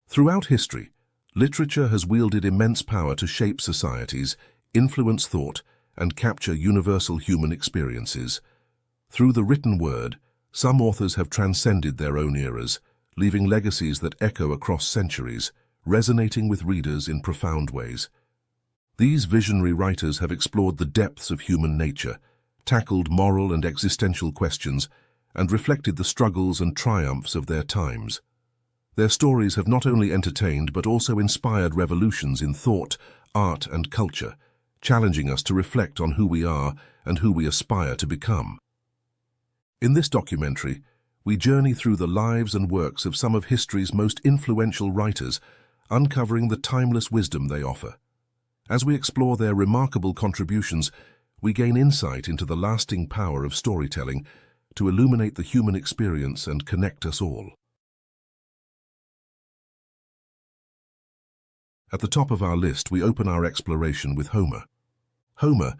Throughout history, literature has wielded immense power to shape societies, influence thought, and capture universal human experiences. Through the written word, some authors have transcended their own eras, leaving legacies that echo across centuries, resonating with readers in profound ways. These visionary writers have explored the depths of human nature, tackled moral and existential questions, and reflected the struggles and triumphs of their times. Their stories have not only entertained but also inspired revolutions in thought, art, and culture, challenging us to reflect on who we are and who we aspire to become. In this documentary, we journey through the lives and works of some of history's most influential writers, uncovering the timeless wisdom they offer. As we explore their remarkable contributions, we gain insight into the lasting power of storytelling to illuminate the human experience and connect us all. At the top of our list, we open our exploration with Homer. Homer,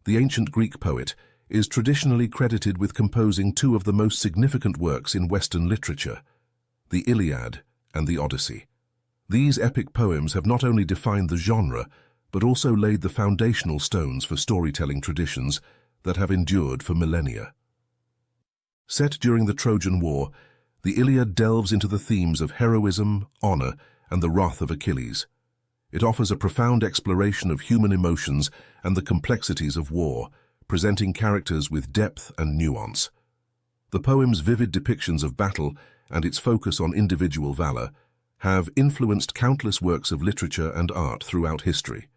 the ancient Greek poet, is traditionally credited with composing two of the most significant works in Western literature, the Iliad and the Odyssey. These epic poems have not only defined the genre, but also laid the foundational stones for storytelling traditions that have endured for millennia. Set during the Trojan War, the Iliad delves into the themes of heroism, honor, and the wrath of Achilles. It offers a profound exploration of human emotions and the complexities of war, presenting characters with depth and nuance. The poem's vivid depictions of battle and its focus on individual valor have influenced countless works of literature and art throughout history.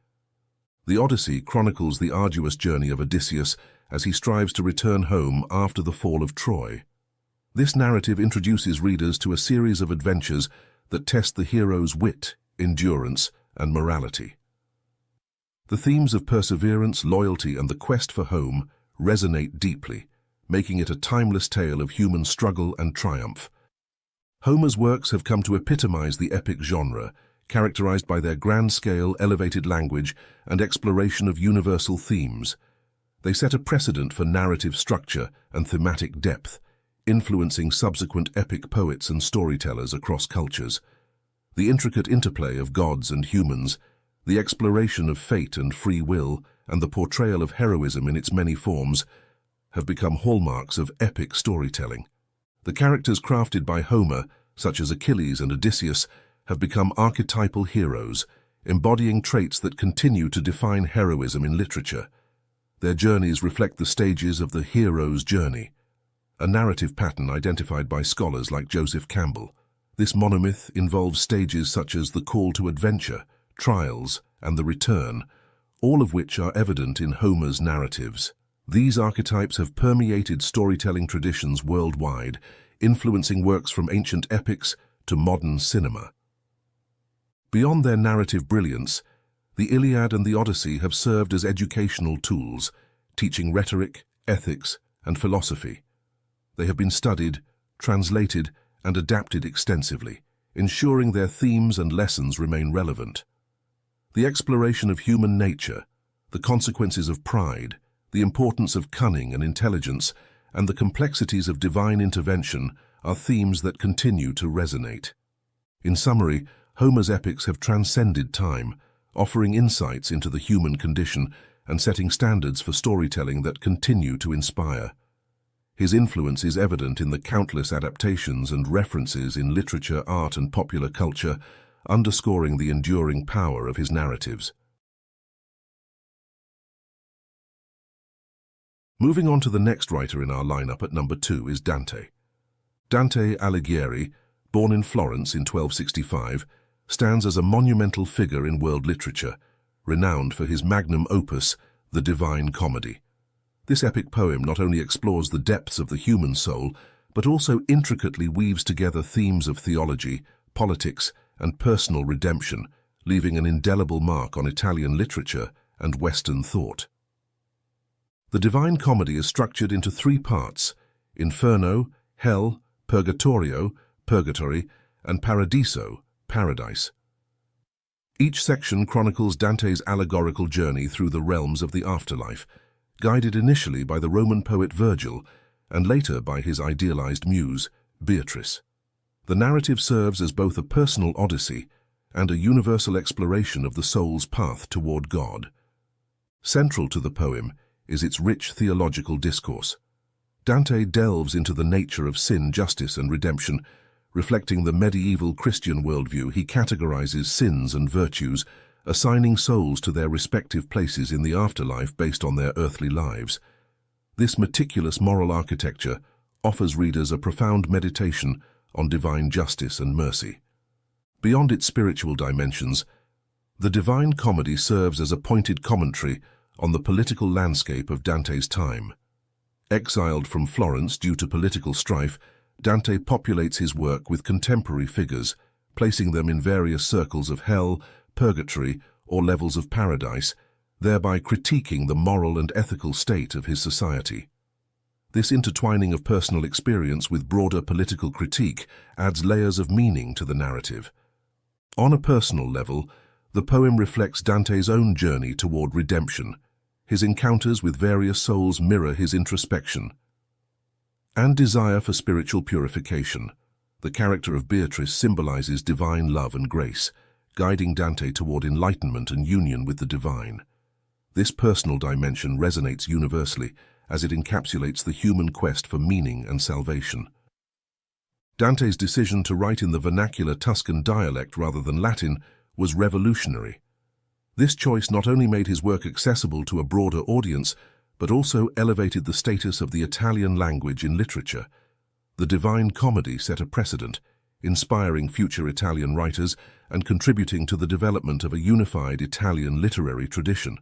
The Odyssey chronicles the arduous journey of Odysseus as he strives to return home after the fall of Troy. This narrative introduces readers to a series of adventures that test the hero's wit, endurance, and morality. The themes of perseverance, loyalty, and the quest for home resonate deeply, making it a timeless tale of human struggle and triumph. Homer's works have come to epitomize the epic genre, characterized by their grand-scale, elevated language and exploration of universal themes. They set a precedent for narrative structure and thematic depth, influencing subsequent epic poets and storytellers across cultures. The intricate interplay of gods and humans, the exploration of fate and free will, and the portrayal of heroism in its many forms have become hallmarks of epic storytelling. The characters crafted by Homer, such as Achilles and Odysseus, have become archetypal heroes, embodying traits that continue to define heroism in literature. Their journeys reflect the stages of the hero's journey, a narrative pattern identified by scholars like Joseph Campbell. This monomyth involves stages such as the call to adventure, trials, and the return, all of which are evident in Homer's narratives. These archetypes have permeated storytelling traditions worldwide, influencing works from ancient epics to modern cinema. Beyond their narrative brilliance, the Iliad and the Odyssey have served as educational tools, teaching rhetoric, ethics, and philosophy. They have been studied, translated, and adapted extensively, ensuring their themes and lessons remain relevant. The exploration of human nature, the consequences of pride, the importance of cunning and intelligence, and the complexities of divine intervention are themes that continue to resonate. In summary, Homer's epics have transcended time, offering insights into the human condition and setting standards for storytelling that continue to inspire. His influence is evident in the countless adaptations and references in literature, art, and popular culture, underscoring the enduring power of his narratives. Moving on to the next writer in our lineup at number 2 is Dante. Dante Alighieri, born in Florence in 1265, stands as a monumental figure in world literature, renowned for his magnum opus, The Divine Comedy. This epic poem not only explores the depths of the human soul, but also intricately weaves together themes of theology, politics, and personal redemption, leaving an indelible mark on Italian literature and Western thought. The Divine Comedy is structured into 3 parts: Inferno, Hell, Purgatorio, Purgatory, and Paradiso, Paradise. Each section chronicles Dante's allegorical journey through the realms of the afterlife, guided initially by the Roman poet Virgil and later by his idealized muse, Beatrice. The narrative serves as both a personal odyssey and a universal exploration of the soul's path toward God. Central to the poem is its rich theological discourse. Dante delves into the nature of sin, justice, and redemption. Reflecting the medieval Christian worldview, he categorizes sins and virtues, assigning souls to their respective places in the afterlife based on their earthly lives. This meticulous moral architecture offers readers a profound meditation on divine justice and mercy. Beyond its spiritual dimensions, the Divine Comedy serves as a pointed commentary on the political landscape of Dante's time. Exiled from Florence due to political strife, Dante populates his work with contemporary figures, placing them in various circles of hell, purgatory, or levels of paradise, thereby critiquing the moral and ethical state of his society. This intertwining of personal experience with broader political critique adds layers of meaning to the narrative. On a personal level, the poem reflects Dante's own journey toward redemption. His encounters with various souls mirror his introspection and desire for spiritual purification. The character of Beatrice symbolizes divine love and grace, guiding Dante toward enlightenment and union with the divine. This personal dimension resonates universally as it encapsulates the human quest for meaning and salvation. Dante's decision to write in the vernacular Tuscan dialect rather than Latin was revolutionary. This choice not only made his work accessible to a broader audience, but also elevated the status of the Italian language in literature. The Divine Comedy set a precedent, inspiring future Italian writers and contributing to the development of a unified Italian literary tradition.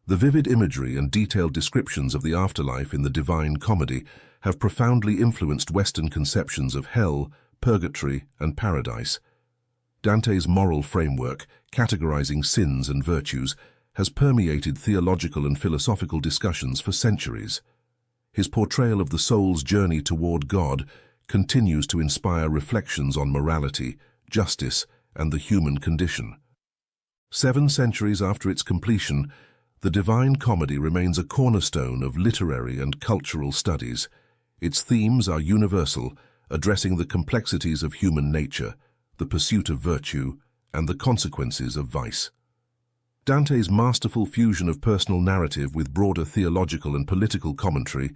The vivid imagery and detailed descriptions of the afterlife in the Divine Comedy have profoundly influenced Western conceptions of hell, purgatory, and paradise. Dante's moral framework, categorizing sins and virtues, has permeated theological and philosophical discussions for centuries. His portrayal of the soul's journey toward God continues to inspire reflections on morality, justice, and the human condition. 7 centuries after its completion, the Divine Comedy remains a cornerstone of literary and cultural studies. Its themes are universal, addressing the complexities of human nature, the pursuit of virtue, and the consequences of vice. Dante's masterful fusion of personal narrative with broader theological and political commentary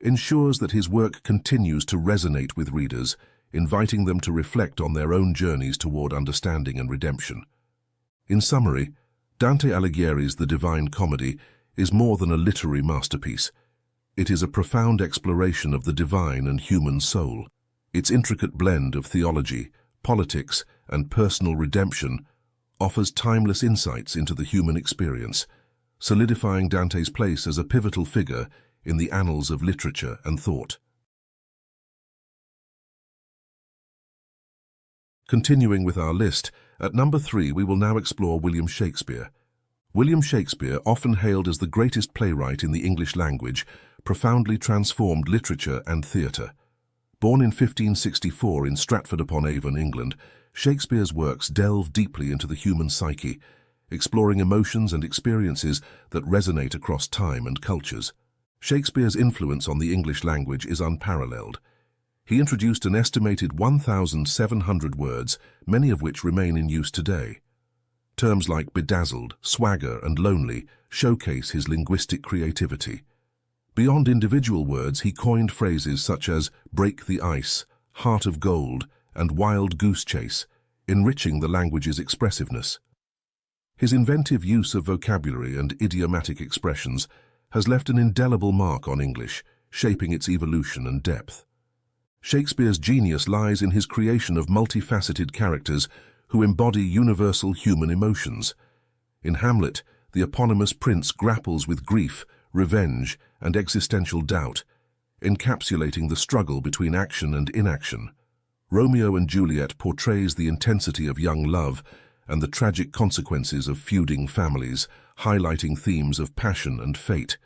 ensures that his work continues to resonate with readers, inviting them to reflect on their own journeys toward understanding and redemption. In summary, Dante Alighieri's The Divine Comedy is more than a literary masterpiece. It is a profound exploration of the divine and human soul. Its intricate blend of theology, politics, and personal redemption offers timeless insights into the human experience, solidifying Dante's place as a pivotal figure in the annals of literature and thought. Continuing with our list, at number 3 we will now explore William Shakespeare. William Shakespeare, often hailed as the greatest playwright in the English language, profoundly transformed literature and theatre. Born in 1564 in Stratford-upon-Avon, England, Shakespeare's works delve deeply into the human psyche, exploring emotions and experiences that resonate across time and cultures. Shakespeare's influence on the English language is unparalleled. He introduced an estimated 1,700 words, many of which remain in use today. Terms like bedazzled, swagger, and lonely showcase his linguistic creativity. Beyond individual words, he coined phrases such as break the ice, heart of gold, and wild goose chase, enriching the language's expressiveness. His inventive use of vocabulary and idiomatic expressions has left an indelible mark on English, shaping its evolution and depth. Shakespeare's genius lies in his creation of multifaceted characters who embody universal human emotions. In Hamlet, the eponymous prince grapples with grief, revenge, and existential doubt, encapsulating the struggle between action and inaction. Romeo and Juliet portrays the intensity of young love and the tragic consequences of feuding families, highlighting themes of passion and fate.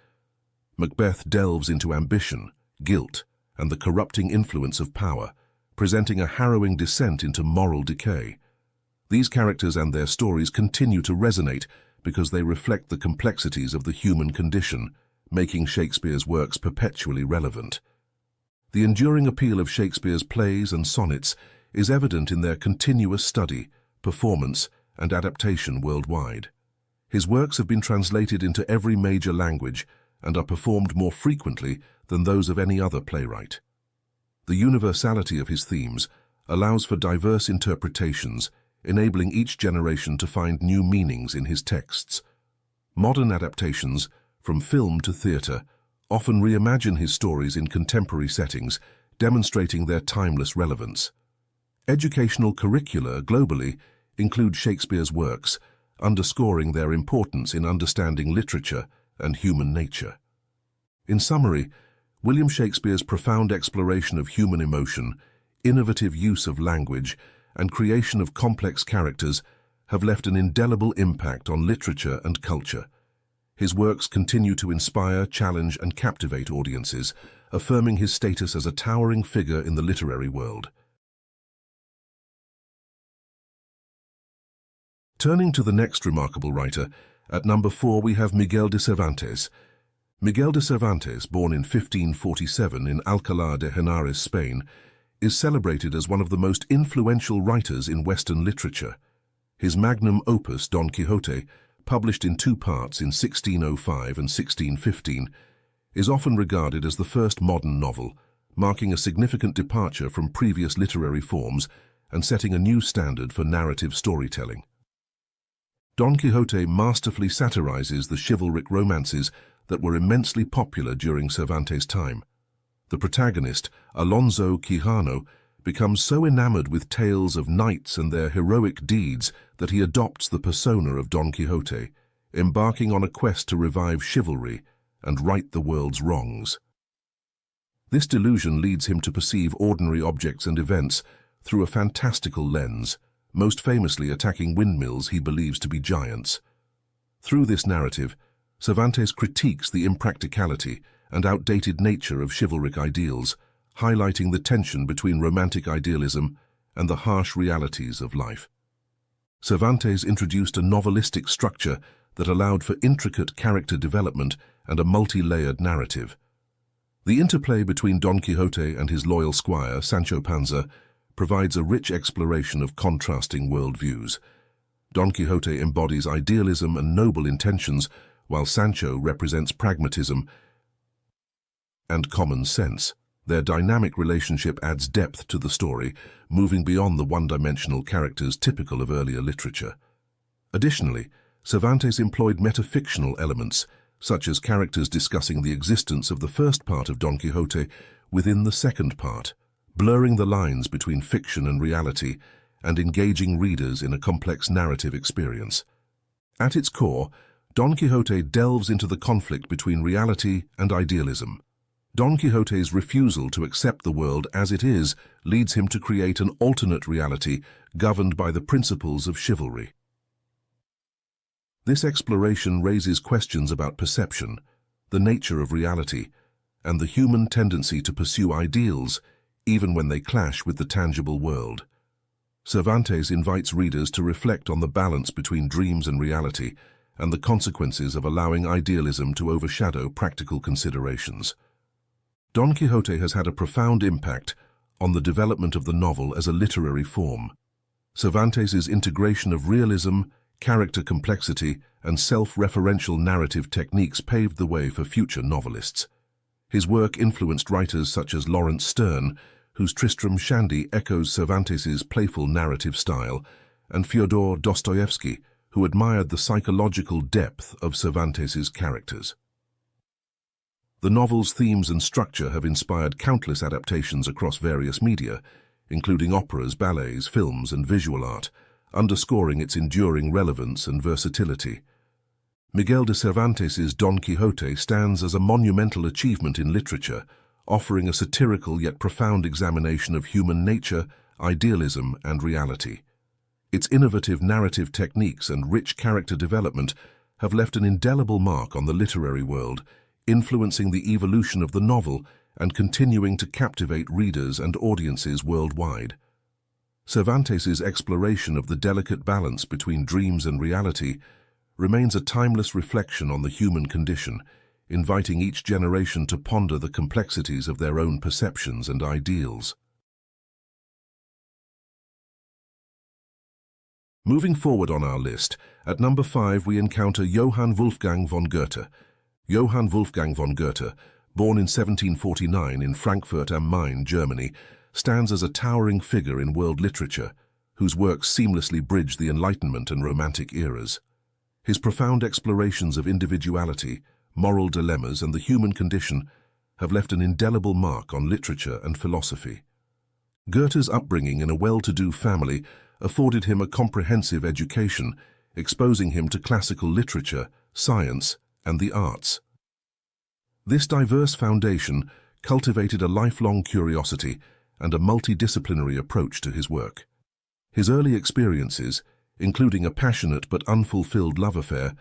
Macbeth delves into ambition, guilt, and the corrupting influence of power, presenting a harrowing descent into moral decay. These characters and their stories continue to resonate because they reflect the complexities of the human condition, making Shakespeare's works perpetually relevant. The enduring appeal of Shakespeare's plays and sonnets is evident in their continuous study, performance, and adaptation worldwide. His works have been translated into every major language and are performed more frequently than those of any other playwright. The universality of his themes allows for diverse interpretations, enabling each generation to find new meanings in his texts. Modern adaptations, from film to theatre, often reimagine his stories in contemporary settings, demonstrating their timeless relevance. Educational curricula globally include Shakespeare's works, underscoring their importance in understanding literature and human nature. In summary, William Shakespeare's profound exploration of human emotion, innovative use of language, and creation of complex characters have left an indelible impact on literature and culture. His works continue to inspire, challenge, and captivate audiences, affirming his status as a towering figure in the literary world. Turning to the next remarkable writer, at number 4 we have Miguel de Cervantes. Miguel de Cervantes, born in 1547 in Alcalá de Henares, Spain, is celebrated as one of the most influential writers in Western literature. His magnum opus, Don Quixote, published in 2 parts in 1605 and 1615, is often regarded as the first modern novel, marking a significant departure from previous literary forms and setting a new standard for narrative storytelling. Don Quixote masterfully satirizes the chivalric romances that were immensely popular during Cervantes' time. The protagonist, Alonso Quijano, becomes so enamored with tales of knights and their heroic deeds that he adopts the persona of Don Quixote, embarking on a quest to revive chivalry and right the world's wrongs. This delusion leads him to perceive ordinary objects and events through a fantastical lens, most famously attacking windmills he believes to be giants. Through this narrative, Cervantes critiques the impracticality and outdated nature of chivalric ideals, highlighting the tension between romantic idealism and the harsh realities of life. Cervantes introduced a novelistic structure that allowed for intricate character development and a multi-layered narrative. The interplay between Don Quixote and his loyal squire, Sancho Panza, provides a rich exploration of contrasting worldviews. Don Quixote embodies idealism and noble intentions, while Sancho represents pragmatism and common sense. Their dynamic relationship adds depth to the story, moving beyond the one-dimensional characters typical of earlier literature. Additionally, Cervantes employed metafictional elements, such as characters discussing the existence of the first part of Don Quixote within the second part, blurring the lines between fiction and reality and engaging readers in a complex narrative experience. At its core, Don Quixote delves into the conflict between reality and idealism. Don Quixote's refusal to accept the world as it is leads him to create an alternate reality governed by the principles of chivalry. This exploration raises questions about perception, the nature of reality, and the human tendency to pursue ideals even when they clash with the tangible world. Cervantes invites readers to reflect on the balance between dreams and reality and the consequences of allowing idealism to overshadow practical considerations. Don Quixote has had a profound impact on the development of the novel as a literary form. Cervantes' integration of realism, character complexity, and self-referential narrative techniques paved the way for future novelists. His work influenced writers such as Lawrence Sterne, whose Tristram Shandy echoes Cervantes' playful narrative style, and Fyodor Dostoevsky, who admired the psychological depth of Cervantes' characters. The novel's themes and structure have inspired countless adaptations across various media, including operas, ballets, films, and visual art, underscoring its enduring relevance and versatility. Miguel de Cervantes' Don Quixote stands as a monumental achievement in literature, offering a satirical yet profound examination of human nature, idealism, and reality. Its innovative narrative techniques and rich character development have left an indelible mark on the literary world, influencing the evolution of the novel and continuing to captivate readers and audiences worldwide. Cervantes' exploration of the delicate balance between dreams and reality remains a timeless reflection on the human condition, inviting each generation to ponder the complexities of their own perceptions and ideals. Moving forward on our list, at number 5 we encounter Johann Wolfgang von Goethe. Johann Wolfgang von Goethe, born in 1749 in Frankfurt am Main, Germany, stands as a towering figure in world literature, whose works seamlessly bridge the Enlightenment and Romantic eras. His profound explorations of individuality, moral dilemmas, and the human condition have left an indelible mark on literature and philosophy. Goethe's upbringing in a well-to-do family afforded him a comprehensive education, exposing him to classical literature, science, and the arts. This diverse foundation cultivated a lifelong curiosity and a multidisciplinary approach to his work. His early experiences, including a passionate but unfulfilled love affair,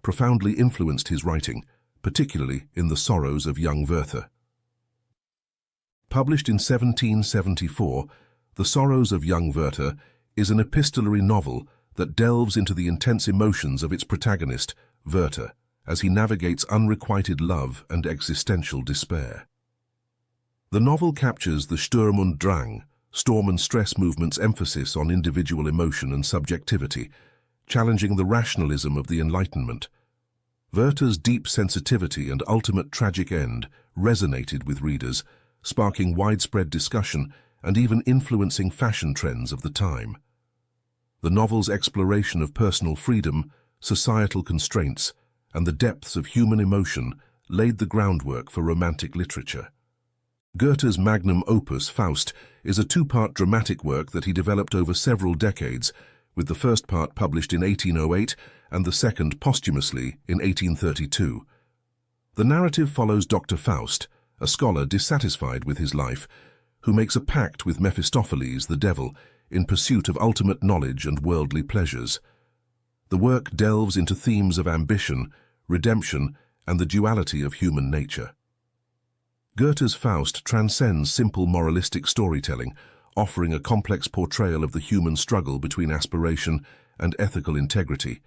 profoundly influenced his writing, particularly in The Sorrows of Young Werther. Published in 1774, The Sorrows of Young Werther is an epistolary novel that delves into the intense emotions of its protagonist, Werther, as he navigates unrequited love and existential despair. The novel captures the Sturm und Drang, storm and stress movement's emphasis on individual emotion and subjectivity, challenging the rationalism of the Enlightenment. Werther's deep sensitivity and ultimate tragic end resonated with readers, sparking widespread discussion and even influencing fashion trends of the time. The novel's exploration of personal freedom, societal constraints, and the depths of human emotion laid the groundwork for Romantic literature. Goethe's magnum opus, Faust, is a two-part dramatic work that he developed over several decades, with the first part published in 1808 and the second posthumously in 1832. The narrative follows Dr. Faust, a scholar dissatisfied with his life, who makes a pact with Mephistopheles, the devil, in pursuit of ultimate knowledge and worldly pleasures. The work delves into themes of ambition, redemption, and the duality of human nature. Goethe's Faust transcends simple moralistic storytelling, offering a complex portrayal of the human struggle between aspiration and ethical integrity.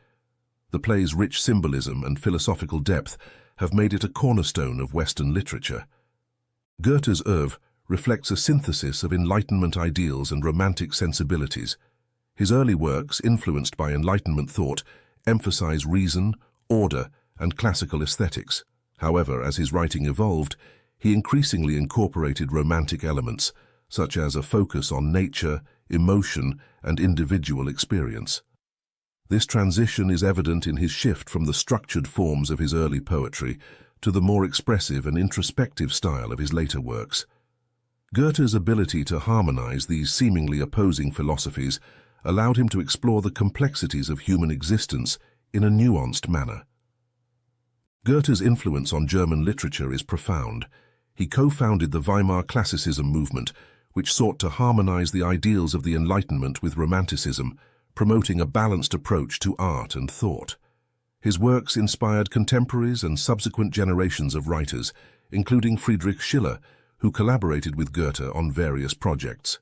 The play's rich symbolism and philosophical depth have made it a cornerstone of Western literature. Goethe's oeuvre reflects a synthesis of Enlightenment ideals and Romantic sensibilities. His early works, influenced by Enlightenment thought, emphasize reason, order, and classical aesthetics. However, as his writing evolved, he increasingly incorporated Romantic elements, such as a focus on nature, emotion, and individual experience. This transition is evident in his shift from the structured forms of his early poetry to the more expressive and introspective style of his later works. Goethe's ability to harmonize these seemingly opposing philosophies allowed him to explore the complexities of human existence in a nuanced manner. Goethe's influence on German literature is profound. He co-founded the Weimar Classicism movement, which sought to harmonize the ideals of the Enlightenment with Romanticism, promoting a balanced approach to art and thought. His works inspired contemporaries and subsequent generations of writers, including Friedrich Schiller, who collaborated with Goethe on various projects.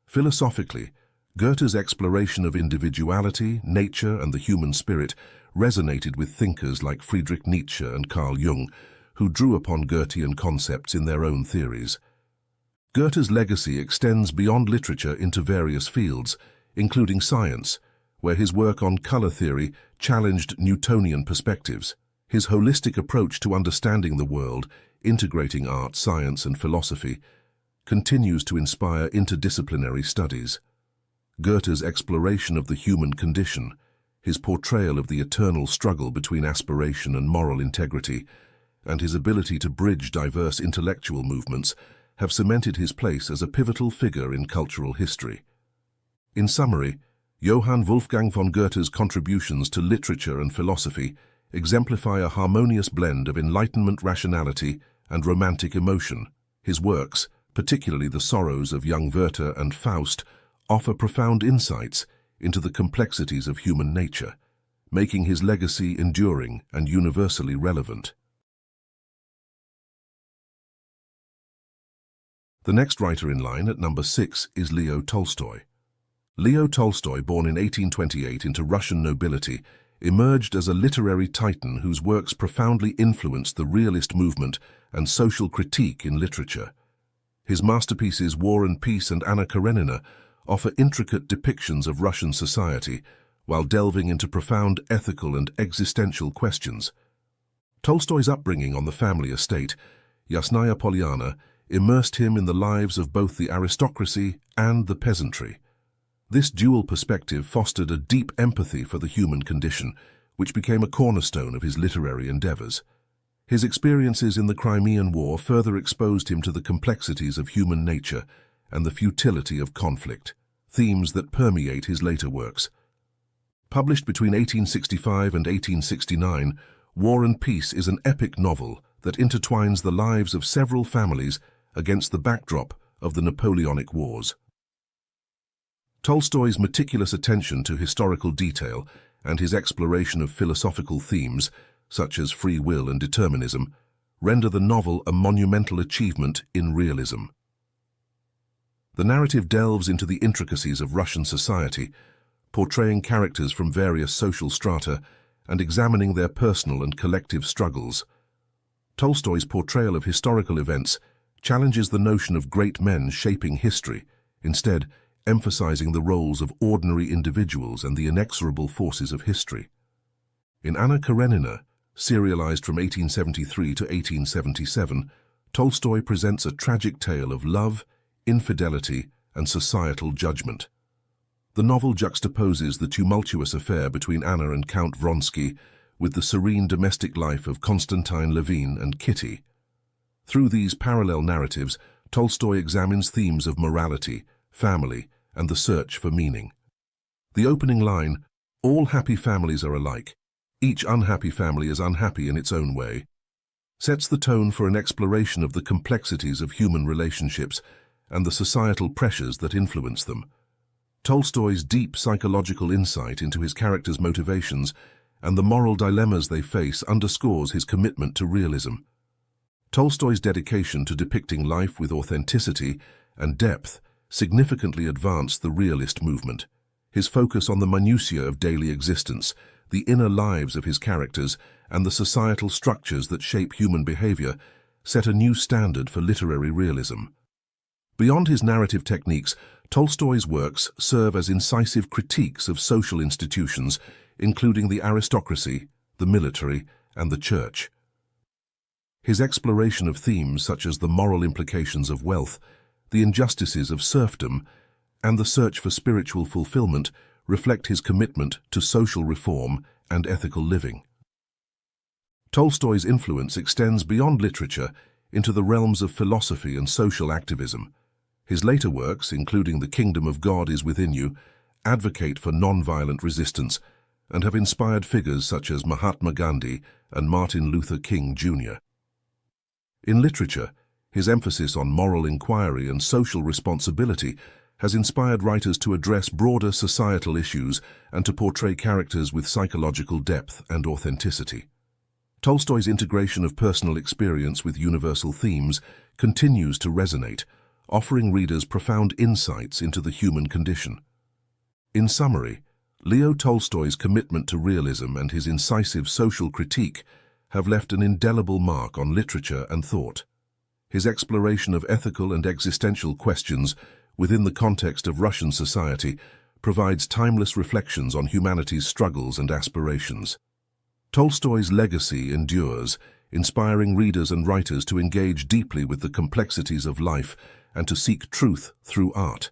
Philosophically, Goethe's exploration of individuality, nature, and the human spirit resonated with thinkers like Friedrich Nietzsche and Carl Jung, who drew upon Goethean concepts in their own theories. Goethe's legacy extends beyond literature into various fields, including science, where his work on color theory challenged Newtonian perspectives. His holistic approach to understanding the world, integrating art, science, and philosophy, continues to inspire interdisciplinary studies. Goethe's exploration of the human condition, his portrayal of the eternal struggle between aspiration and moral integrity, and his ability to bridge diverse intellectual movements have cemented his place as a pivotal figure in cultural history. In summary, Johann Wolfgang von Goethe's contributions to literature and philosophy exemplify a harmonious blend of Enlightenment rationality and Romantic emotion. His works, particularly The Sorrows of Young Werther and Faust, offer profound insights into the complexities of human nature, making his legacy enduring and universally relevant. The next writer in line at number 6 is Leo Tolstoy. Leo Tolstoy, born in 1828 into Russian nobility, emerged as a literary titan whose works profoundly influenced the realist movement and social critique in literature. His masterpieces War and Peace and Anna Karenina offer intricate depictions of Russian society while delving into profound ethical and existential questions. Tolstoy's upbringing on the family estate, Yasnaya Polyana, immersed him in the lives of both the aristocracy and the peasantry. This dual perspective fostered a deep empathy for the human condition, which became a cornerstone of his literary endeavors. His experiences in the Crimean War further exposed him to the complexities of human nature and the futility of conflict, themes that permeate his later works. Published between 1865 and 1869, War and Peace is an epic novel that intertwines the lives of several families against the backdrop of the Napoleonic Wars. Tolstoy's meticulous attention to historical detail and his exploration of philosophical themes, such as free will and determinism, render the novel a monumental achievement in realism. The narrative delves into the intricacies of Russian society, portraying characters from various social strata and examining their personal and collective struggles. Tolstoy's portrayal of historical events challenges the notion of great men shaping history, instead emphasizing the roles of ordinary individuals and the inexorable forces of history. In Anna Karenina, serialized from 1873 to 1877, Tolstoy presents a tragic tale of love, infidelity, and societal judgment. The novel juxtaposes the tumultuous affair between Anna and Count Vronsky with the serene domestic life of Konstantin Levin and Kitty. Through these parallel narratives, Tolstoy examines themes of morality, family, and the search for meaning. The opening line, "All happy families are alike. Each unhappy family is unhappy in its own way," sets the tone for an exploration of the complexities of human relationships and the societal pressures that influence them. Tolstoy's deep psychological insight into his characters' motivations and the moral dilemmas they face underscores his commitment to realism. Tolstoy's dedication to depicting life with authenticity and depth significantly advanced the realist movement. His focus on the minutiae of daily existence, the inner lives of his characters, and the societal structures that shape human behavior set a new standard for literary realism. Beyond his narrative techniques, Tolstoy's works serve as incisive critiques of social institutions, including the aristocracy, the military, and the church. His exploration of themes such as the moral implications of wealth, the injustices of serfdom, and the search for spiritual fulfillment reflect his commitment to social reform and ethical living. Tolstoy's influence extends beyond literature into the realms of philosophy and social activism. His later works, including The Kingdom of God is Within You, advocate for non-violent resistance and have inspired figures such as Mahatma Gandhi and Martin Luther King Jr. In literature, his emphasis on moral inquiry and social responsibility has inspired writers to address broader societal issues and to portray characters with psychological depth and authenticity. Tolstoy's integration of personal experience with universal themes continues to resonate, offering readers profound insights into the human condition. In summary, Leo Tolstoy's commitment to realism and his incisive social critique have left an indelible mark on literature and thought. His exploration of ethical and existential questions within the context of Russian society provides timeless reflections on humanity's struggles and aspirations. Tolstoy's legacy endures, inspiring readers and writers to engage deeply with the complexities of life and to seek truth through art.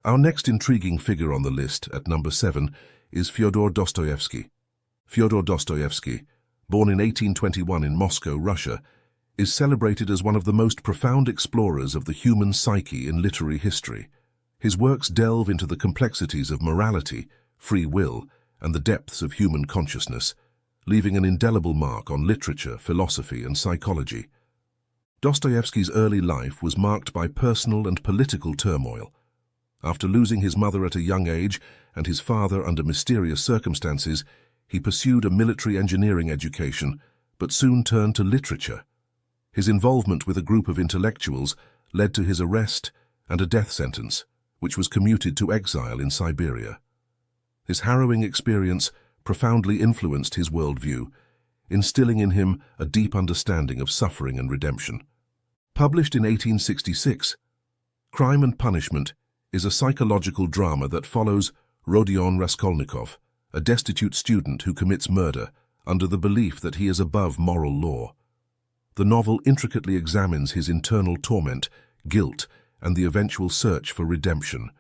Our next intriguing figure on the list, at number 7, is Fyodor Dostoevsky. Fyodor Dostoevsky, born in 1821 in Moscow, Russia, is celebrated as one of the most profound explorers of the human psyche in literary history. His works delve into the complexities of morality, free will, and the depths of human consciousness, leaving an indelible mark on literature, philosophy, and psychology. Dostoevsky's early life was marked by personal and political turmoil. After losing his mother at a young age and his father under mysterious circumstances, he pursued a military engineering education, but soon turned to literature. His involvement with a group of intellectuals led to his arrest and a death sentence, which was commuted to exile in Siberia. This harrowing experience profoundly influenced his worldview, instilling in him a deep understanding of suffering and redemption. Published in 1866, Crime and Punishment is a psychological drama that follows Rodion Raskolnikov, a destitute student who commits murder under the belief that he is above moral law. The novel intricately examines his internal torment, guilt, and the eventual search for redemption.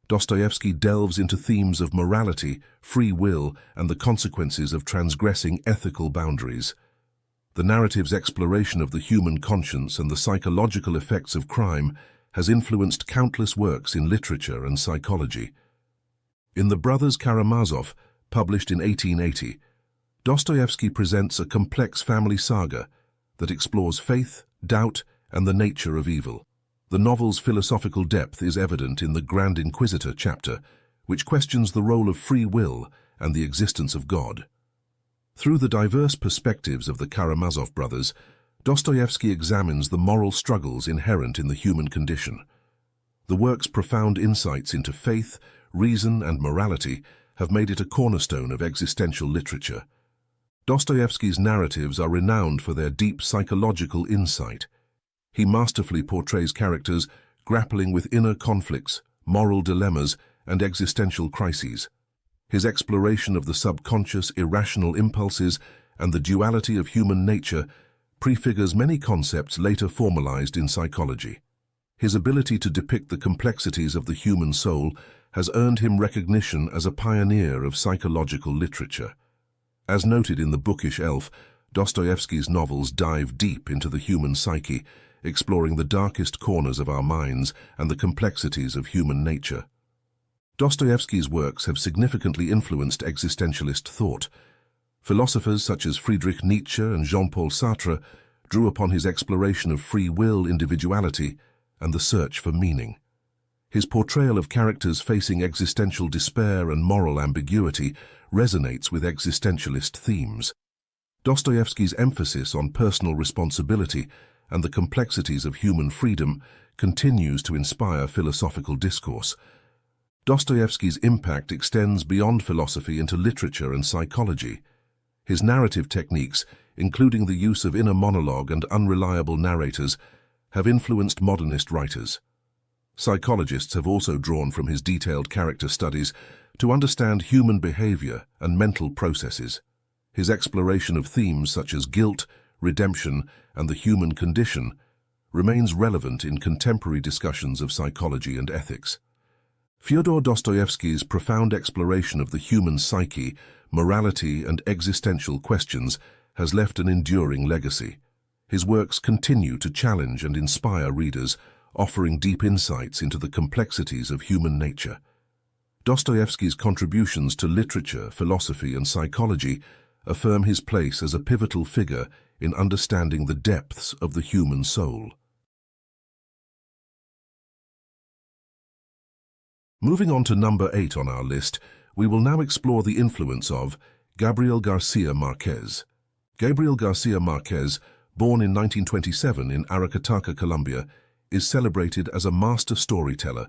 Dostoevsky delves into themes of morality, free will, and the consequences of transgressing ethical boundaries. The narrative's exploration of the human conscience and the psychological effects of crime has influenced countless works in literature and psychology. In The Brothers Karamazov, published in 1880, Dostoevsky presents a complex family saga that explores faith, doubt, and the nature of evil. The novel's philosophical depth is evident in the Grand Inquisitor chapter, which questions the role of free will and the existence of God. Through the diverse perspectives of the Karamazov brothers, Dostoevsky examines the moral struggles inherent in the human condition. The work's profound insights into faith, reason, and morality have made it a cornerstone of existential literature. Dostoevsky's narratives are renowned for their deep psychological insight. He masterfully portrays characters grappling with inner conflicts, moral dilemmas, and existential crises. His exploration of the subconscious, irrational impulses, and the duality of human nature prefigures many concepts later formalized in psychology. His ability to depict the complexities of the human soul has earned him recognition as a pioneer of psychological literature. As noted in The Bookish Elf, Dostoevsky's novels dive deep into the human psyche, exploring the darkest corners of our minds and the complexities of human nature. Dostoevsky's works have significantly influenced existentialist thought. Philosophers such as Friedrich Nietzsche and Jean-Paul Sartre drew upon his exploration of free will, individuality, and the search for meaning. His portrayal of characters facing existential despair and moral ambiguity resonates with existentialist themes. Dostoevsky's emphasis on personal responsibility and the complexities of human freedom continues to inspire philosophical discourse. Dostoevsky's impact extends beyond philosophy into literature and psychology. His narrative techniques, including the use of inner monologue and unreliable narrators, have influenced modernist writers. Psychologists have also drawn from his detailed character studies to understand human behavior and mental processes. His exploration of themes such as guilt, redemption, and the human condition remains relevant in contemporary discussions of psychology and ethics. Fyodor Dostoevsky's profound exploration of the human psyche, morality, and existential questions has left an enduring legacy. His works continue to challenge and inspire readers, offering deep insights into the complexities of human nature. Dostoevsky's contributions to literature, philosophy, and psychology affirm his place as a pivotal figure in understanding the depths of the human soul. Moving on to number 8 on our list, we will now explore the influence of Gabriel García Márquez. Gabriel García Márquez, born in 1927 in Aracataca, Colombia, is celebrated as a master storyteller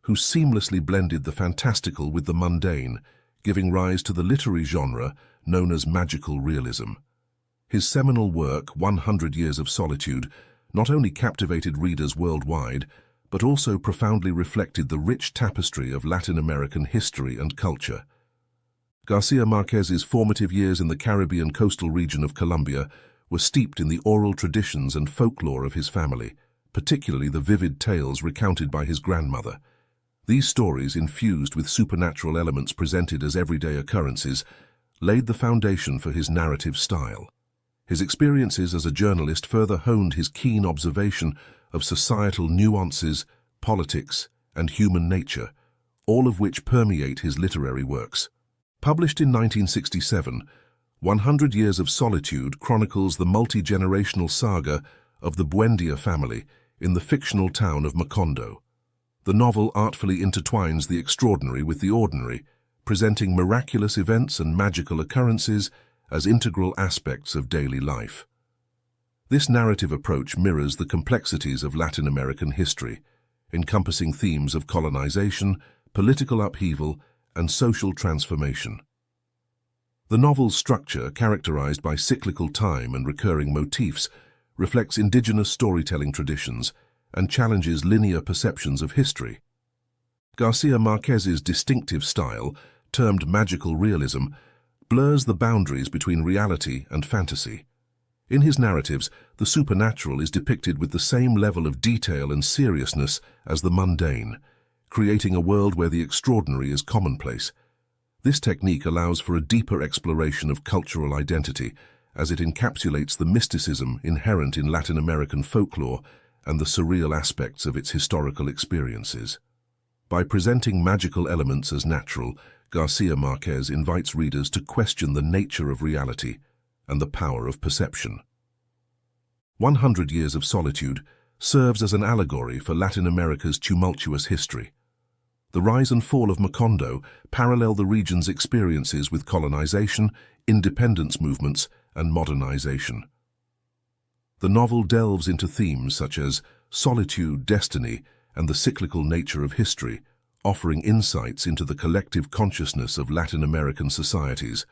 who seamlessly blended the fantastical with the mundane, giving rise to the literary genre known as magical realism. His seminal work, 100 Years of Solitude, not only captivated readers worldwide, but also profoundly reflected the rich tapestry of Latin American history and culture. García Márquez's formative years in the Caribbean coastal region of Colombia were steeped in the oral traditions and folklore of his family, particularly the vivid tales recounted by his grandmother. These stories, infused with supernatural elements presented as everyday occurrences, laid the foundation for his narrative style. His experiences as a journalist further honed his keen observation of societal nuances, politics, and human nature, all of which permeate his literary works. Published in 1967, 100 Years of Solitude chronicles the multi-generational saga of the Buendia family in the fictional town of Macondo. The novel artfully intertwines the extraordinary with the ordinary, presenting miraculous events and magical occurrences as integral aspects of daily life. This narrative approach mirrors the complexities of Latin American history, encompassing themes of colonization, political upheaval, and social transformation. The novel's structure, characterized by cyclical time and recurring motifs, reflects indigenous storytelling traditions and challenges linear perceptions of history. García Márquez's distinctive style, termed magical realism, blurs the boundaries between reality and fantasy. In his narratives, the supernatural is depicted with the same level of detail and seriousness as the mundane, creating a world where the extraordinary is commonplace. This technique allows for a deeper exploration of cultural identity, as it encapsulates the mysticism inherent in Latin American folklore and the surreal aspects of its historical experiences. By presenting magical elements as natural, García Márquez invites readers to question the nature of reality and the power of perception. 100 Years of Solitude serves as an allegory for Latin America's tumultuous history. The rise and fall of Macondo parallel the region's experiences with colonization, independence movements, and modernization. The novel delves into themes such as solitude, destiny, and the cyclical nature of history, offering insights into the collective consciousness of Latin American societies.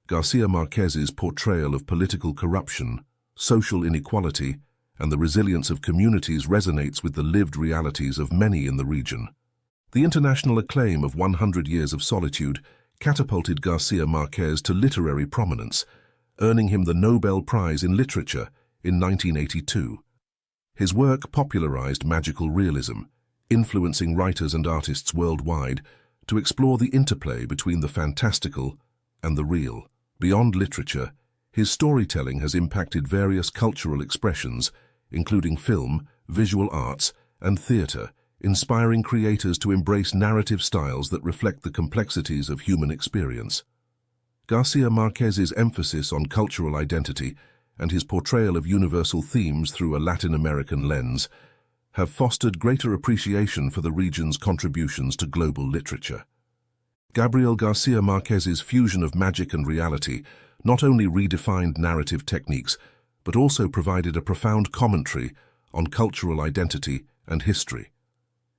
García Márquez's portrayal of political corruption, social inequality, and the resilience of communities resonates with the lived realities of many in the region. The international acclaim of 100 Years of Solitude catapulted García Márquez to literary prominence, earning him the Nobel Prize in Literature in 1982. His work popularized magical realism, influencing writers and artists worldwide to explore the interplay between the fantastical and the real. Beyond literature, his storytelling has impacted various cultural expressions, including film, visual arts, and theater, inspiring creators to embrace narrative styles that reflect the complexities of human experience. García Márquez's emphasis on cultural identity and his portrayal of universal themes through a Latin American lens have fostered greater appreciation for the region's contributions to global literature. Gabriel García Márquez's fusion of magic and reality not only redefined narrative techniques, but also provided a profound commentary on cultural identity and history.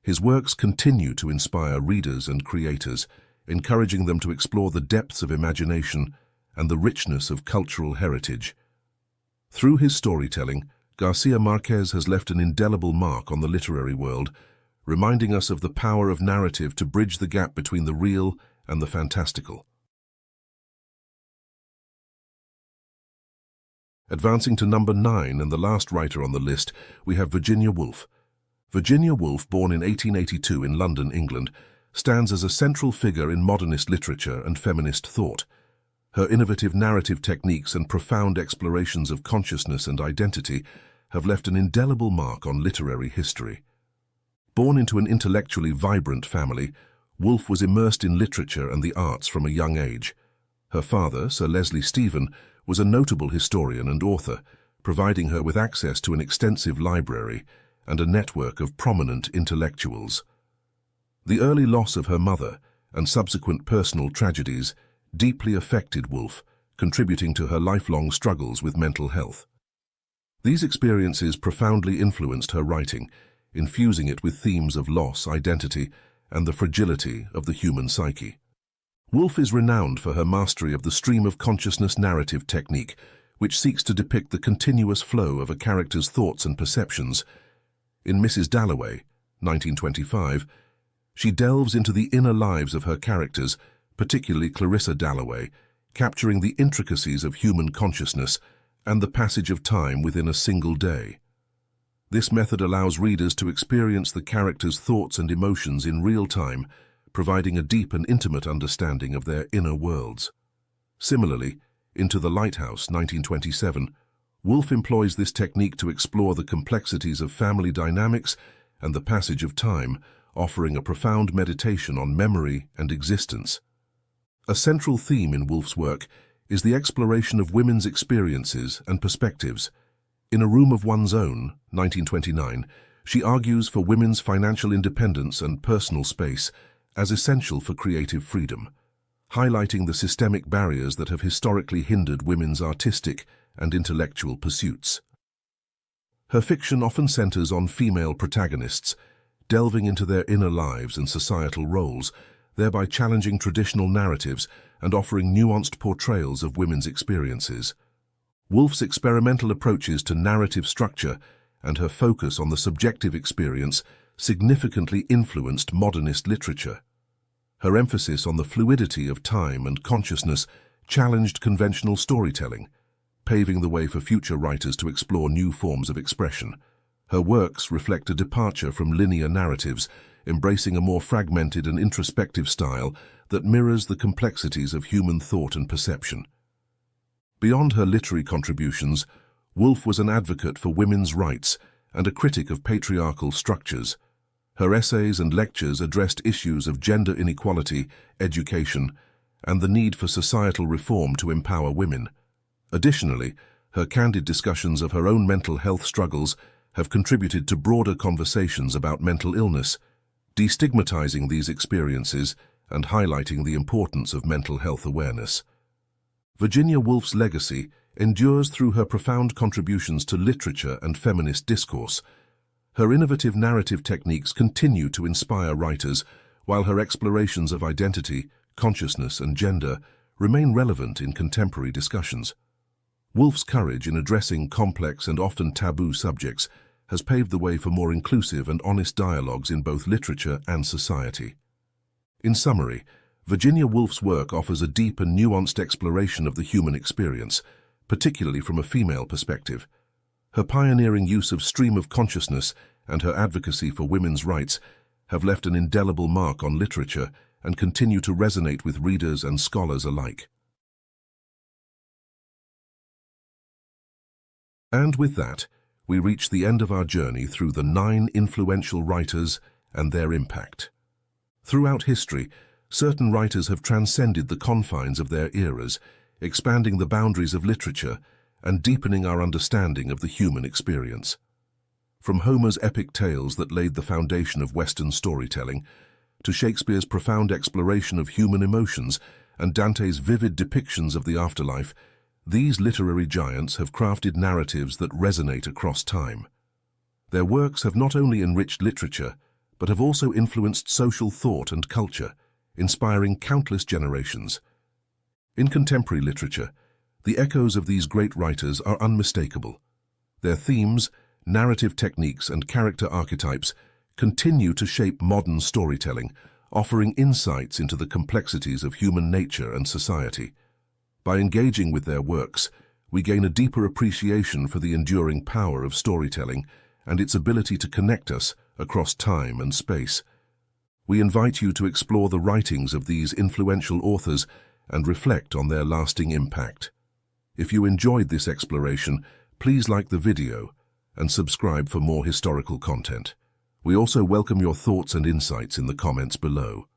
His works continue to inspire readers and creators, encouraging them to explore the depths of imagination and the richness of cultural heritage. Through his storytelling, García Márquez has left an indelible mark on the literary world, reminding us of the power of narrative to bridge the gap between the real and the fantastical. Advancing to number 9 and the last writer on the list, we have Virginia Woolf. Virginia Woolf, born in 1882 in London, England, stands as a central figure in modernist literature and feminist thought. Her innovative narrative techniques and profound explorations of consciousness and identity have left an indelible mark on literary history. Born into an intellectually vibrant family, Woolf was immersed in literature and the arts from a young age. Her father, Sir Leslie Stephen, was a notable historian and author, providing her with access to an extensive library and a network of prominent intellectuals. The early loss of her mother and subsequent personal tragedies deeply affected Woolf, contributing to her lifelong struggles with mental health. These experiences profoundly influenced her writing, infusing it with themes of loss, identity, and the fragility of the human psyche. Woolf is renowned for her mastery of the stream of consciousness narrative technique, which seeks to depict the continuous flow of a character's thoughts and perceptions. In Mrs. Dalloway, 1925, she delves into the inner lives of her characters, particularly Clarissa Dalloway, capturing the intricacies of human consciousness and the passage of time within a single day. This method allows readers to experience the characters' thoughts and emotions in real time, providing a deep and intimate understanding of their inner worlds. Similarly, Into the Lighthouse, 1927, Woolf employs this technique to explore the complexities of family dynamics and the passage of time, offering a profound meditation on memory and existence. A central theme in Woolf's work is the exploration of women's experiences and perspectives. In A Room of One's Own, 1929, she argues for women's financial independence and personal space as essential for creative freedom, highlighting the systemic barriers that have historically hindered women's artistic and intellectual pursuits. Her fiction often centers on female protagonists, delving into their inner lives and societal roles, thereby challenging traditional narratives and offering nuanced portrayals of women's experiences. Woolf's experimental approaches to narrative structure and her focus on the subjective experience significantly influenced modernist literature. Her emphasis on the fluidity of time and consciousness challenged conventional storytelling, paving the way for future writers to explore new forms of expression. Her works reflect a departure from linear narratives, embracing a more fragmented and introspective style that mirrors the complexities of human thought and perception. Beyond her literary contributions, Woolf was an advocate for women's rights and a critic of patriarchal structures. Her essays and lectures addressed issues of gender inequality, education, and the need for societal reform to empower women. Additionally, her candid discussions of her own mental health struggles have contributed to broader conversations about mental illness, destigmatizing these experiences and highlighting the importance of mental health awareness. Virginia Woolf's legacy endures through her profound contributions to literature and feminist discourse. Her innovative narrative techniques continue to inspire writers, while her explorations of identity, consciousness, and gender remain relevant in contemporary discussions. Woolf's courage in addressing complex and often taboo subjects has paved the way for more inclusive and honest dialogues in both literature and society. In summary, Virginia Woolf's work offers a deep and nuanced exploration of the human experience, particularly from a female perspective. Her pioneering use of stream of consciousness and her advocacy for women's rights have left an indelible mark on literature and continue to resonate with readers and scholars alike. And with that, we reach the end of our journey through the 9 influential writers and their impact. Throughout history, certain writers have transcended the confines of their eras, expanding the boundaries of literature and deepening our understanding of the human experience. From Homer's epic tales that laid the foundation of Western storytelling, to Shakespeare's profound exploration of human emotions and Dante's vivid depictions of the afterlife, these literary giants have crafted narratives that resonate across time. Their works have not only enriched literature, but have also influenced social thought and culture, inspiring countless generations. In contemporary literature, the echoes of these great writers are unmistakable. Their themes, narrative techniques, and character archetypes continue to shape modern storytelling, offering insights into the complexities of human nature and society. By engaging with their works, we gain a deeper appreciation for the enduring power of storytelling and its ability to connect us across time and space. We invite you to explore the writings of these influential authors and reflect on their lasting impact. If you enjoyed this exploration, please like the video and subscribe for more historical content. We also welcome your thoughts and insights in the comments below.